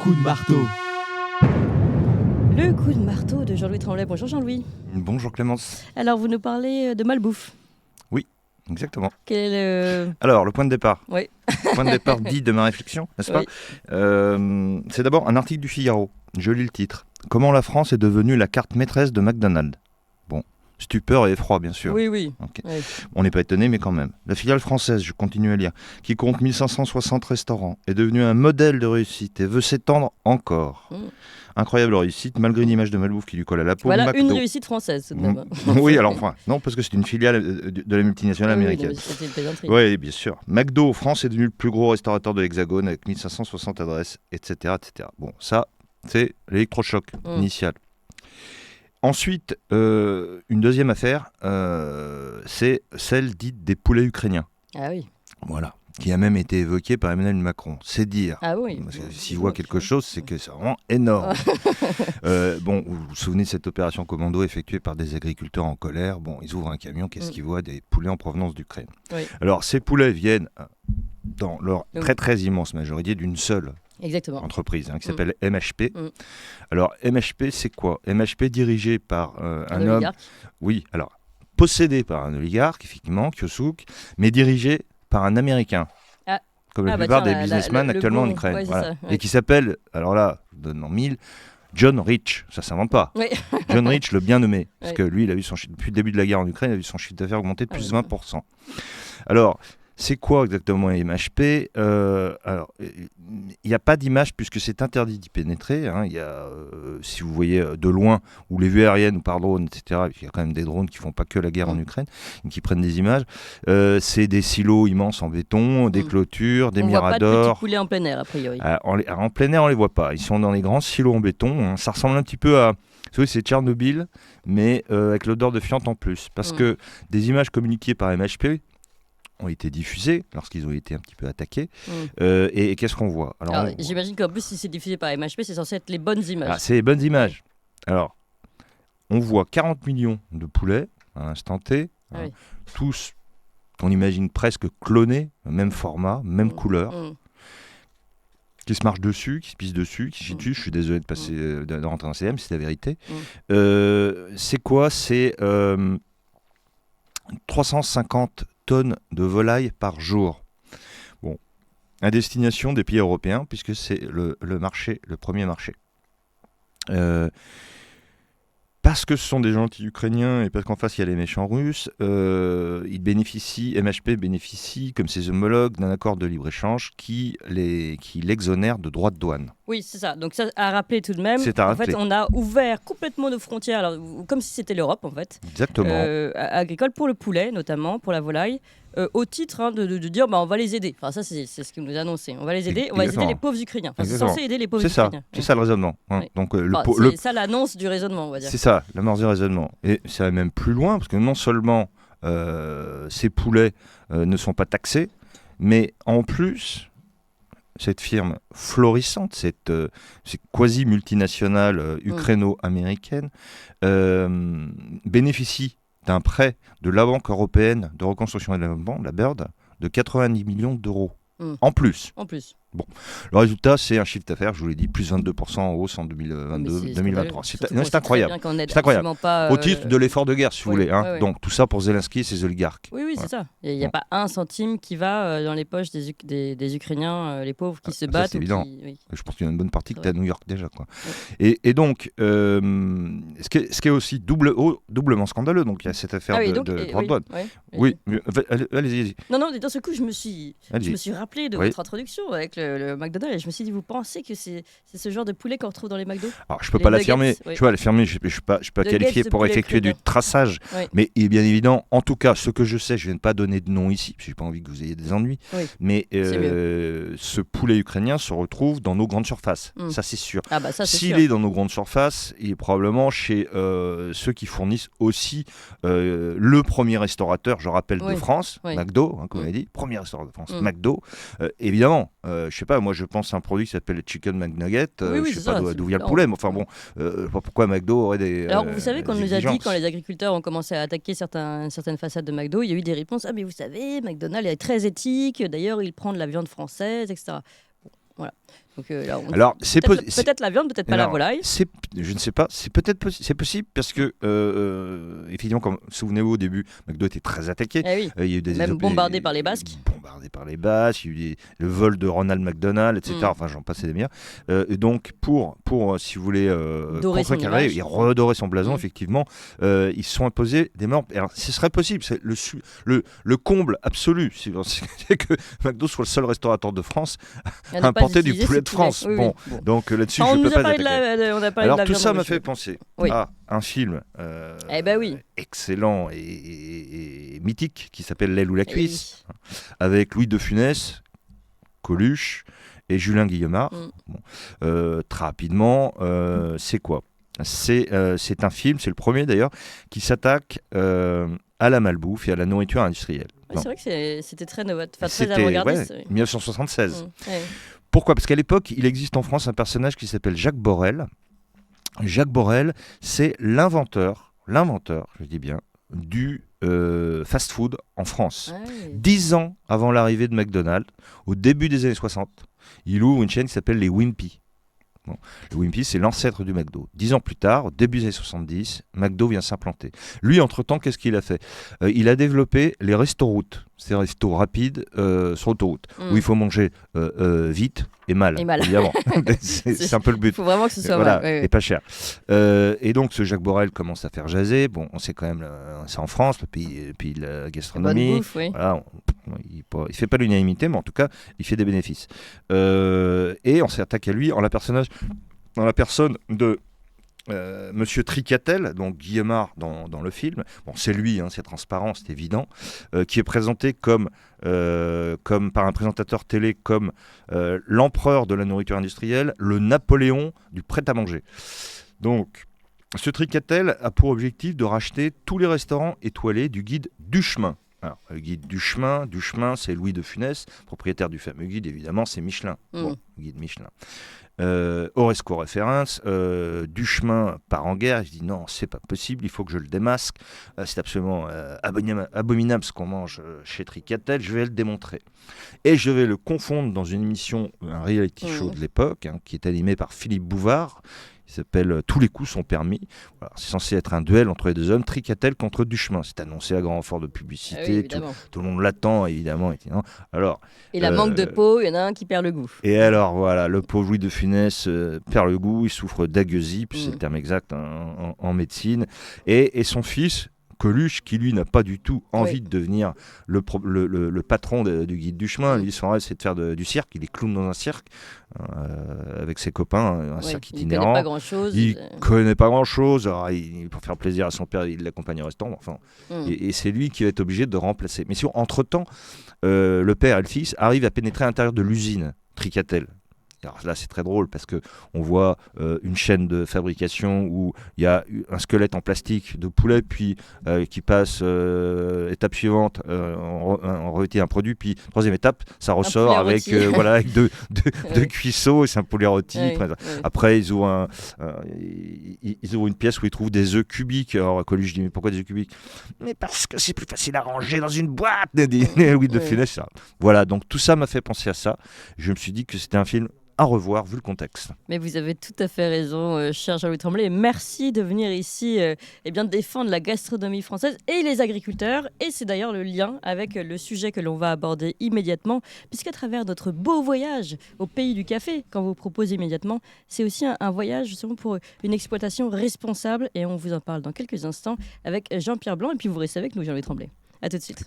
coup de marteau. Le coup de marteau de Jean-Louis Tremblay. Bonjour Jean-Louis. Bonjour Clémence. Alors vous nous parlez de malbouffe. Oui, exactement. Quel est le... Alors, le point de départ. Oui. Le point de départ dit de ma réflexion, n'est-ce Oui. pas C'est d'abord un article du Figaro. Je lis le titre. Comment la France est devenue la carte maîtresse de McDonald's. Bon, stupeur et effroi, bien sûr. Oui, oui. Okay. Oui. On n'est pas étonné, mais quand même. La filiale française, je continue à lire, qui compte 1560 restaurants, est devenue un modèle de réussite et veut s'étendre encore. Incroyable réussite, malgré une image de malbouffe qui lui colle à la peau. Voilà McDo. une réussite française, tout de même. Oui, alors enfin, non, parce que c'est une filiale de la multinationale américaine. Oui, c'était une plaisanterie. Oui, bien sûr. McDo, France, est devenu le plus gros restaurateur de l'Hexagone avec 1560 adresses, etc., etc. Bon, ça, c'est l'électrochoc initial. Ensuite, une deuxième affaire, c'est celle dite des poulets ukrainiens. Ah oui. Voilà. Qui a même été évoquée par Emmanuel Macron. C'est dire. Ah oui. Parce que s'il voit quelque chose, c'est que c'est vraiment énorme. Bon, vous vous souvenez de cette opération commando effectuée par des agriculteurs en colère. Bon, ils ouvrent un camion, qu'est-ce qu'ils voient? Des poulets en provenance d'Ukraine. Oui. Alors, ces poulets viennent, dans leur très très immense majorité, d'une seule entreprise qui s'appelle MHP. Alors, MHP, c'est quoi? MHP dirigé par un homme... Oui, alors, possédé par un oligarque, effectivement, Kiosouk, mais dirigé par un Américain, comme la plupart des businessmen actuellement en Ukraine. Ouais, voilà. ça, ouais. Et qui s'appelle, alors là, donnant mille, John Rich. Ça s'invente pas. Oui. John Rich, le bien nommé. Parce que lui, il a vu depuis le début de la guerre en Ukraine, il a vu son chiffre d'affaires augmenter de plus de 20%. Alors, c'est quoi exactement MHP? Alors, il n'y a pas d'image puisque c'est interdit d'y pénétrer. Il y a, si vous voyez de loin, ou les vues aériennes ou par drone, etc., il y a quand même des drones qui ne font pas que la guerre en Ukraine, qui prennent des images. C'est des silos immenses en béton, des clôtures, des miradors. On ne voit pas de petits poulets en plein air, a priori. En plein air, on ne les voit pas. Ils sont dans les grands silos en béton. Ça ressemble un petit peu à... Oui, c'est Tchernobyl, mais avec l'odeur de fiente en plus. Parce que des images communiquées par MHP ont été diffusés lorsqu'ils ont été un petit peu attaqués. Et qu'est-ce qu'on voit? Alors, j'imagine qu'en plus, si c'est diffusé par MHP, c'est censé être les bonnes images. C'est les bonnes images. Alors, on voit 40 millions de poulets à l'instant T, tous, on imagine presque clonés, même format, même couleur, qui se marchent dessus, qui se pissent dessus, qui chient dessus. Je suis désolé de rentrer dans CM, c'est la vérité. C'est quoi? C'est 350 tonnes de volailles par jour. Bon, à destination des pays européens, puisque c'est le premier marché. Parce que ce sont des gentils Ukrainiens et parce qu'en face il y a les méchants Russes, MHP bénéficie, comme ses homologues, d'un accord de libre-échange qui l'exonère de droits de douane. Oui, c'est ça. Donc ça à rappeler tout de même. En fait, on a ouvert complètement nos frontières, alors, comme si c'était l'Europe en fait. Exactement. Agricole pour le poulet, notamment pour la volaille. Au titre de dire on va les aider. Enfin, ça, c'est ce qu'ils nous a annoncé. On va les aider, on va aider les pauvres Ukrainiens. Enfin, c'est censé aider les pauvres Ukrainiens. C'est ça le raisonnement. Oui. Donc, c'est ça l'annonce du raisonnement, on va dire. C'est ça, l'amorce du raisonnement. Et ça va même plus loin, parce que non seulement ces poulets ne sont pas taxés, mais en plus, cette firme florissante, cette quasi-multinationale ukraino-américaine, bénéficie d'un prêt de la Banque européenne de reconstruction et de développement, la BERD, de 90 millions d'euros. En plus. Bon, le résultat, c'est un chiffre d'affaires, je vous l'ai dit, plus 22% en hausse en 2022-2023. C'est incroyable. C'est incroyable. Au titre de l'effort de guerre, si vous voulez. Oui. Donc tout ça pour Zelensky et ses oligarques. Oui, c'est ça. Il n'y a pas un centime qui va dans les poches des Ukrainiens, les pauvres qui se battent. C'est évident. Je pense qu'il y a une bonne partie qui est à New York déjà. Et donc, ce qui est aussi doublement scandaleux, donc il y a cette affaire de droit de douane. Oui, allez-y. Non, d'un seul coup, je me suis rappelé de votre introduction avec le McDonald's et je me suis dit, vous pensez que c'est ce genre de poulet qu'on retrouve dans les McDo? Alors, je peux pas l'affirmer. Tu vois, l'affirmer, je suis pas qualifié pour effectuer du traçage. Mais il est bien évident, en tout cas, ce que je sais, je ne viens pas donner de nom ici, parce que j'ai pas envie que vous ayez des ennuis. Mais ce poulet ukrainien se retrouve dans nos grandes surfaces. Ça, c'est sûr. S'il est dans nos grandes surfaces, il est probablement chez ceux qui fournissent aussi le premier restaurateur, je rappelle, de France, McDo, comme on l'a dit, premier restaurateur de France, McDo. Évidemment, je sais pas, moi je pense à un produit qui s'appelle le Chicken McNugget, je sais pas d'où vient le poulet, mais enfin bon, pourquoi McDo aurait des Alors vous savez qu'on nous a dit, quand les agriculteurs ont commencé à attaquer certaines façades de McDo, il y a eu des réponses, mais vous savez, McDonald's est très éthique, d'ailleurs il prend de la viande française, etc. Bon, voilà. Donc, là, alors, peut-être la viande, peut-être pas la volaille. Je ne sais pas. C'est possible parce que, effectivement, comme souvenez-vous au début, McDo était très attaqué. Oui. Il y a eu même bombardé par les Basques. Il y a eu le vol de Ronald McDonald, etc. Enfin, j'en passe des meilleurs. Et donc, pour si vous voulez, contrecarrer et redorer son blason, effectivement, ils se sont imposés des morts. Alors, ce serait possible. C'est le comble absolu. C'est que McDo soit le seul restaurateur de France à importer du poulet de France. Bon. Donc là-dessus, je ne peux pas attaquer. Alors, tout ça m'a fait penser à un film excellent et mythique qui s'appelle L'aile ou la cuisse, avec Louis de Funès, Coluche et Julien Guillemard. Très rapidement, c'est quoi ? C'est un film, c'est le premier d'ailleurs, qui s'attaque à la malbouffe et à la nourriture industrielle. C'est vrai que c'était très novateur, très avant-gardiste. 1976. Pourquoi ? Parce qu'à l'époque, il existe en France un personnage qui s'appelle Jacques Borel. Jacques Borel, c'est l'inventeur, je dis bien, du fast-food en France. 10 ans avant l'arrivée de McDonald's, au début des années 60, il ouvre une chaîne qui s'appelle les Wimpy. Bon. Le Wimpy, c'est l'ancêtre du McDo. 10 ans plus tard, au début des années 70, McDo vient s'implanter. Lui, entre-temps, qu'est-ce qu'il a fait ? Il a développé les restos-routes, ces restos rapides sur autoroute, où il faut manger vite et mal. Évidemment. c'est un peu le but. Il faut vraiment que ce soit mal. Et pas cher. Et donc, ce Jacques Borel commence à faire jaser. Bon, on sait quand même, c'est en France, le pays de la gastronomie. La bonne bouffe, voilà, il fait pas l'unanimité, mais en tout cas, il fait des bénéfices. Et on s'attaque à lui dans la personne de Monsieur Tricatel, donc Guillemard dans le film. Bon, c'est lui, c'est transparent, c'est évident, qui est présenté comme par un présentateur télé comme l'empereur de la nourriture industrielle, le Napoléon du prêt-à-manger. Donc, ce Tricatel a pour objectif de racheter tous les restaurants étoilés du guide Duchemin. Alors, le guide Duchemin, c'est Louis de Funès, propriétaire du fameux guide, évidemment, c'est Michelin. Bon, guide Michelin. Oresco référence, Duchemin part en guerre, il dit non, c'est pas possible, il faut que je le démasque, c'est absolument abominable ce qu'on mange chez Tricatel, je vais le démontrer. Et je vais le confondre dans une émission, un reality show de l'époque, qui est animé par Philippe Bouvard, qui s'appelle Tous les coups sont permis. Voilà, c'est censé être un duel entre les deux hommes, Tricatel contre Duchemin. C'est annoncé à grand renfort de publicité, tout le monde l'attend évidemment. Alors, et la manque de peau, il y en a un qui perd le goût. Et alors voilà, le pauvre Louis de Funès perd le goût, il souffre d'agueusie, puis c'est le terme exact en médecine, et son fils Coluche, qui lui n'a pas du tout envie de devenir le patron du guide Duchemin. Lui, son rêve, c'est de faire du cirque. Il est clown dans un cirque avec ses copains, un cirque itinérant. Il connaît pas grand-chose. Alors, pour faire plaisir à son père, il l'accompagne au restaurant. Enfin, et c'est lui qui va être obligé de remplacer. Mais si entre-temps, le père et le fils arrivent à pénétrer à l'intérieur de l'usine Tricatel. Alors là, c'est très drôle parce qu'on voit une chaîne de fabrication où il y a un squelette en plastique de poulet, puis qui passe, étape suivante, on revêtit un produit, puis troisième étape, ça ressort avec deux cuisseaux, et c'est un poulet rôti. Après, ils ouvrent une pièce où ils trouvent des œufs cubiques. Alors, Coluche dit, mais pourquoi des œufs cubiques ? Mais parce que c'est plus facile à ranger dans une boîte, dit Louis de Funès. Voilà, donc tout ça m'a fait penser à ça. Je me suis dit que c'était un film à revoir vu le contexte. Mais vous avez tout à fait raison, cher Jean-Louis Tremblay. Merci de venir ici défendre la gastronomie française et les agriculteurs. Et c'est d'ailleurs le lien avec le sujet que l'on va aborder immédiatement, puisqu'à travers notre beau voyage au pays du café, qu'on vous propose immédiatement, c'est aussi un voyage justement pour une exploitation responsable. Et on vous en parle dans quelques instants avec Jean-Pierre Blanc. Et puis vous restez avec nous, Jean-Louis Tremblay. À tout de suite.